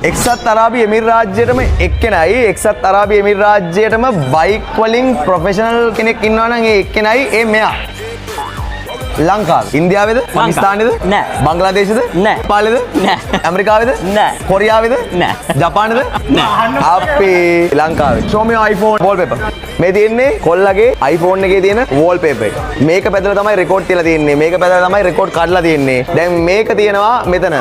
එක්සත් අරාබි එමිරාජ්‍යයටම එක්කෙනයි එක්සත් අරාබි එමිරාජ්‍යයටම බයික් වලින් ප්‍රොෆෙෂනල් කෙනෙක් ඉන්නවා නම් ඒ එක්කෙනයි ඒ මෙයා. ලංකාව. ඉන්දියාවේද? පාකිස්තානේද? නෑ. බංග්ලාදේශද? නෑ. नेपाලේද? නෑ. ඇමරිකාවේද? නෑ. කොරියාවේද? නෑ. ජපානේද? නෑ. අපේ ලංකාවේ. show me your iPhone wallpaper. මේ තියෙන්නේ කොල්ලගේ iPhone එකේ තියෙන wallpaper එක. මේක පැදලා තමයි රෙකෝඩ් තියලා තියෙන්නේ. මේක පැදලා තමයි රෙකෝඩ් කඩලා තියෙන්නේ. දැන් මේක තියෙනවා මෙතන.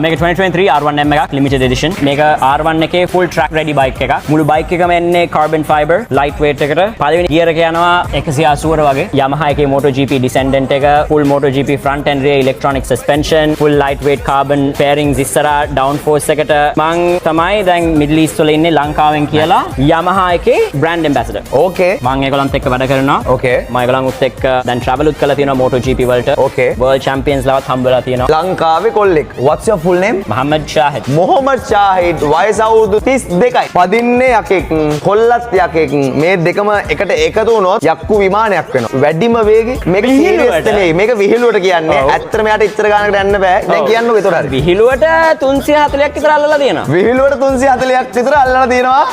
මේක 2023 R1M එකක් limited edition. මේක R1 එකේ full track ready bike එකක්. මුළු bike එකම එන්නේ carbon fiber light weight එකට. පළවෙනි gear එක යනවා 180ට වගේ. Yamaha එකේ MotoGP Descendant එක full MotoGP front and rear electronic suspension, full light weight carbon fairings ඉස්සරහා downforce එකට. මං තමයි දැන් Middle East වල ඉන්නේ ලංකාවෙන් කියලා Yamaha එකේ brand ambassador. Okay. මං ඒගොල්ලන්ත් එක්ක වැඩ කරනවා. Okay. මම ඒගොල්ලන් එක්ක දැන් travel උත් කරලා තියෙනවා MotoGP වලට. Okay. World champions ලවත් හම්බෙලා තියෙනවා. ලංකාවේ කොල්ලෙක්. What's your full name? Mohammed Shahid. Mohammed ෂාහිඩ් වයස අවුරුදු 32යි. පදින්නේ යකෙක් කොල්ලත් යකෙක් මේ දෙකම එකට එකතු වුණොත් යක්කු විමානයක් වෙනවා. වැඩිම වේගෙ මේක සීරියස් නෙමෙයි. මේක විහිළුවට කියන්නේ. ඇත්තටම යාට ඉච්චර ගානකට යන්න බෑ. දැන් කියන්නකෝ ඒතර හරි. විහිළුවට 340ක් විතර අල්ලලා තියෙනවා. විහිළුවට 340ක් විතර අල්ලලා තියෙනවා.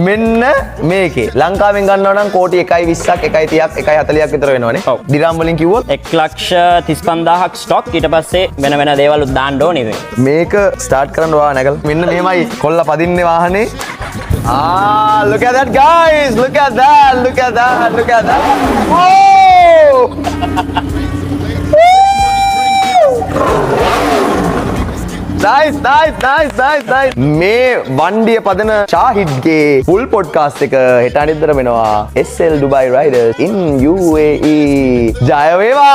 මෙන්න මේකේ. ලංකාවෙන් ගන්නවා නම් කෝටි 1.20ක් 1.30ක් 1.40ක් විතර වෙනවනේ. දිරාම් වලින් කිව්වොත් 1,35,000ක් ස්ටොක් ඊට පස්සේ වෙන වෙන දේවල් උත් දාන්න ඕනේ ඉතින්. මේක ස්ටාර්ට් කරන්න වා නැගල. මෙන්න මෙහෙමයි කොල්ලා පදින්නේ වාහනේ. Look at that guys. Look at that. Look at that. Look at that. Oh! Nice, nice, nice, nice, nice. මේ වණ්ඩිය පදන ෂාහිඩ්ගේ full podcast එක හෙට අනිද්දර වෙනවා. SL Dubai Riders in UAE. ජය වේවා.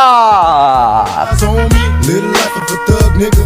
Little life of a thug nigga.